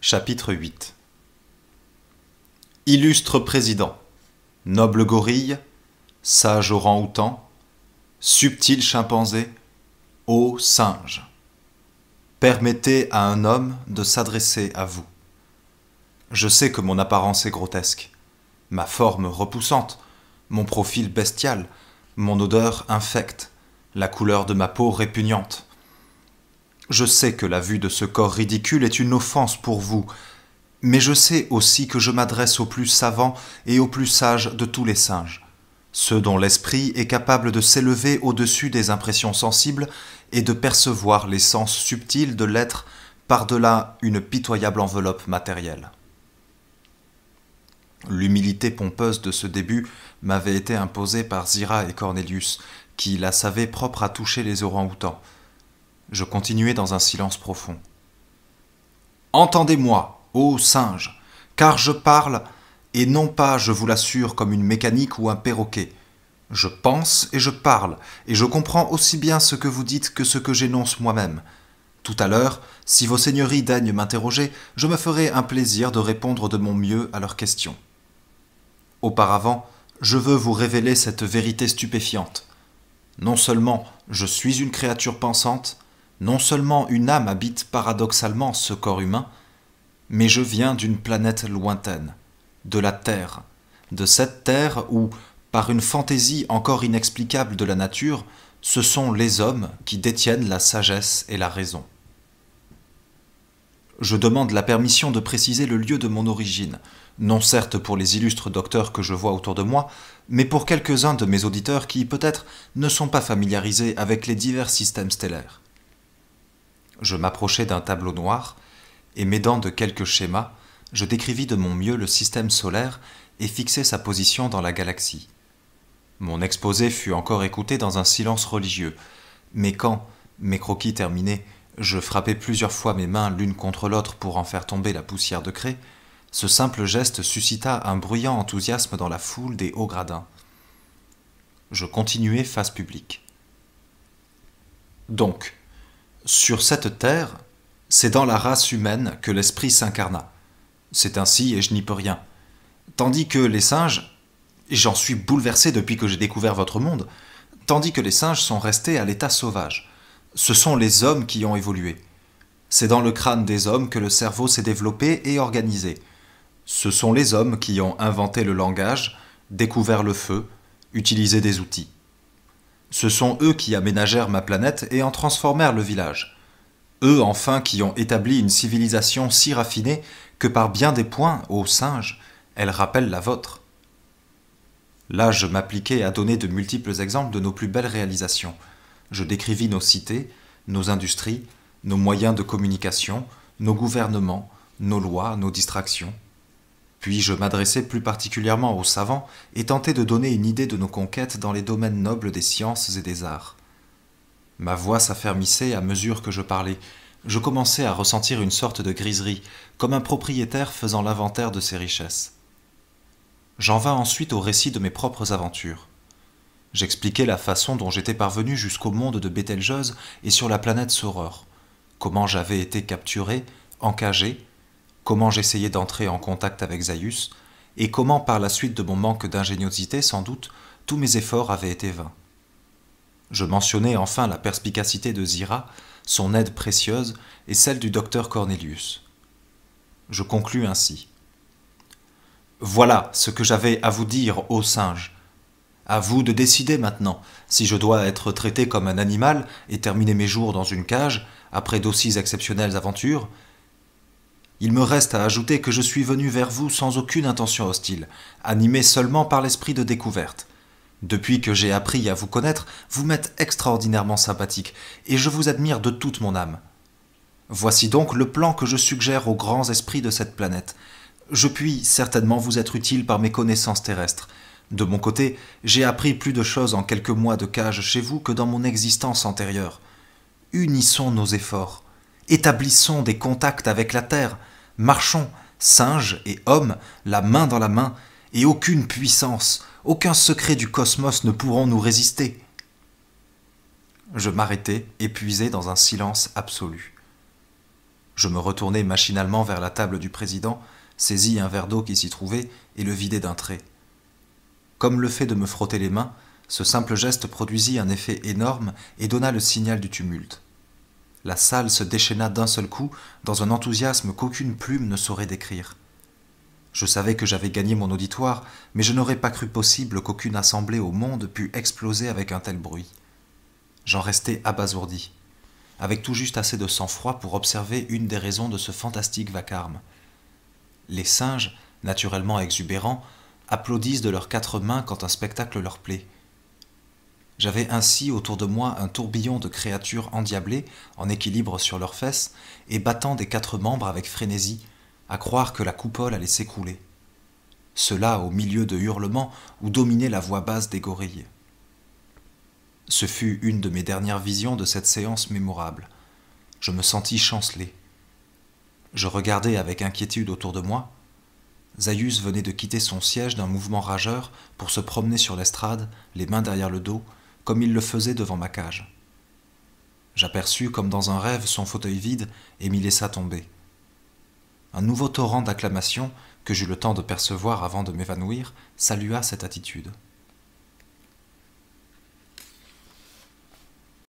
Chapitre 8. Illustre président, noble gorille, sage orang-outan, subtil chimpanzé, ô singe. Permettez à un homme de s'adresser à vous. Je sais que mon apparence est grotesque, ma forme repoussante, mon profil bestial, mon odeur infecte, la couleur de ma peau répugnante. Je sais que la vue de ce corps ridicule est une offense pour vous, mais je sais aussi que je m'adresse aux plus savants et aux plus sages de tous les singes, ceux dont l'esprit est capable de s'élever au-dessus des impressions sensibles et de percevoir les sens subtils de l'être par-delà une pitoyable enveloppe matérielle. L'humilité pompeuse de ce début m'avait été imposée par Zira et Cornelius, qui la savaient propre à toucher les orang-outans. Je continuai dans un silence profond. « Entendez-moi, ô singe, car je parle, et non pas, je vous l'assure, comme une mécanique ou un perroquet. Je pense et je parle, et je comprends aussi bien ce que vous dites que ce que j'énonce moi-même. Tout à l'heure, si vos seigneuries daignent m'interroger, je me ferai un plaisir de répondre de mon mieux à leurs questions. Auparavant, je veux vous révéler cette vérité stupéfiante. Non seulement je suis une créature pensante, non seulement une âme habite paradoxalement ce corps humain, mais je viens d'une planète lointaine, de la Terre, de cette Terre où, par une fantaisie encore inexplicable de la nature, ce sont les hommes qui détiennent la sagesse et la raison. Je demande la permission de préciser le lieu de mon origine, non certes pour les illustres docteurs que je vois autour de moi, mais pour quelques-uns de mes auditeurs qui, peut-être, ne sont pas familiarisés avec les divers systèmes stellaires. Je m'approchai d'un tableau noir, et m'aidant de quelques schémas, je décrivis de mon mieux le système solaire et fixai sa position dans la galaxie. Mon exposé fut encore écouté dans un silence religieux, mais quand, mes croquis terminés, je frappai plusieurs fois mes mains l'une contre l'autre pour en faire tomber la poussière de craie, ce simple geste suscita un bruyant enthousiasme dans la foule des hauts gradins. Je continuai face publique. Donc, sur cette terre, c'est dans la race humaine que l'esprit s'incarna. C'est ainsi et je n'y peux rien. Tandis que les singes, et j'en suis bouleversé depuis que j'ai découvert votre monde, tandis que les singes sont restés à l'état sauvage. Ce sont les hommes qui ont évolué. C'est dans le crâne des hommes que le cerveau s'est développé et organisé. Ce sont les hommes qui ont inventé le langage, découvert le feu, utilisé des outils. Ce sont eux qui aménagèrent ma planète et en transformèrent le village. Eux, enfin, qui ont établi une civilisation si raffinée que par bien des points, ô singes, elle rappelle la vôtre. Là, je m'appliquai à donner de multiples exemples de nos plus belles réalisations. Je décrivis nos cités, nos industries, nos moyens de communication, nos gouvernements, nos lois, nos distractions. Puis je m'adressai plus particulièrement aux savants et tentai de donner une idée de nos conquêtes dans les domaines nobles des sciences et des arts. Ma voix s'affermissait à mesure que je parlais. Je commençai à ressentir une sorte de griserie, comme un propriétaire faisant l'inventaire de ses richesses. J'en vins ensuite au récit de mes propres aventures. J'expliquai la façon dont j'étais parvenu jusqu'au monde de Bételgeuse et sur la planète Sauror, comment j'avais été capturé, encagé, comment j'essayais d'entrer en contact avec Zaius, et comment par la suite de mon manque d'ingéniosité, sans doute, tous mes efforts avaient été vains. Je mentionnai enfin la perspicacité de Zira, son aide précieuse et celle du docteur Cornelius. Je conclus ainsi. Voilà ce que j'avais à vous dire, ô singe. À vous de décider maintenant si je dois être traité comme un animal et terminer mes jours dans une cage, après d'aussi exceptionnelles aventures. Il me reste à ajouter que je suis venu vers vous sans aucune intention hostile, animé seulement par l'esprit de découverte. Depuis que j'ai appris à vous connaître, vous m'êtes extraordinairement sympathique, et je vous admire de toute mon âme. Voici donc le plan que je suggère aux grands esprits de cette planète. Je puis certainement vous être utile par mes connaissances terrestres. De mon côté, j'ai appris plus de choses en quelques mois de cage chez vous que dans mon existence antérieure. Unissons nos efforts. Établissons des contacts avec la Terre, marchons, singes et hommes, la main dans la main, et aucune puissance, aucun secret du cosmos ne pourront nous résister. Je m'arrêtai, épuisé dans un silence absolu. Je me retournai machinalement vers la table du président, saisis un verre d'eau qui s'y trouvait et le vidai d'un trait. Comme le fait de me frotter les mains, ce simple geste produisit un effet énorme et donna le signal du tumulte. La salle se déchaîna d'un seul coup dans un enthousiasme qu'aucune plume ne saurait décrire. Je savais que j'avais gagné mon auditoire, mais je n'aurais pas cru possible qu'aucune assemblée au monde pût exploser avec un tel bruit. J'en restai abasourdi, avec tout juste assez de sang-froid pour observer une des raisons de ce fantastique vacarme. Les singes, naturellement exubérants, applaudissent de leurs 4 mains quand un spectacle leur plaît. J'avais ainsi autour de moi un tourbillon de créatures endiablées, en équilibre sur leurs fesses, et battant des 4 membres avec frénésie, à croire que la coupole allait s'écrouler. Cela au milieu de hurlements où dominait la voix basse des gorilles. Ce fut une de mes dernières visions de cette séance mémorable. Je me sentis chanceler. Je regardai avec inquiétude autour de moi. Zaius venait de quitter son siège d'un mouvement rageur pour se promener sur l'estrade, les mains derrière le dos, comme il le faisait devant ma cage. J'aperçus comme dans un rêve son fauteuil vide et m'y laissa tomber. Un nouveau torrent d'acclamations, que j'eus le temps de percevoir avant de m'évanouir, salua cette attitude.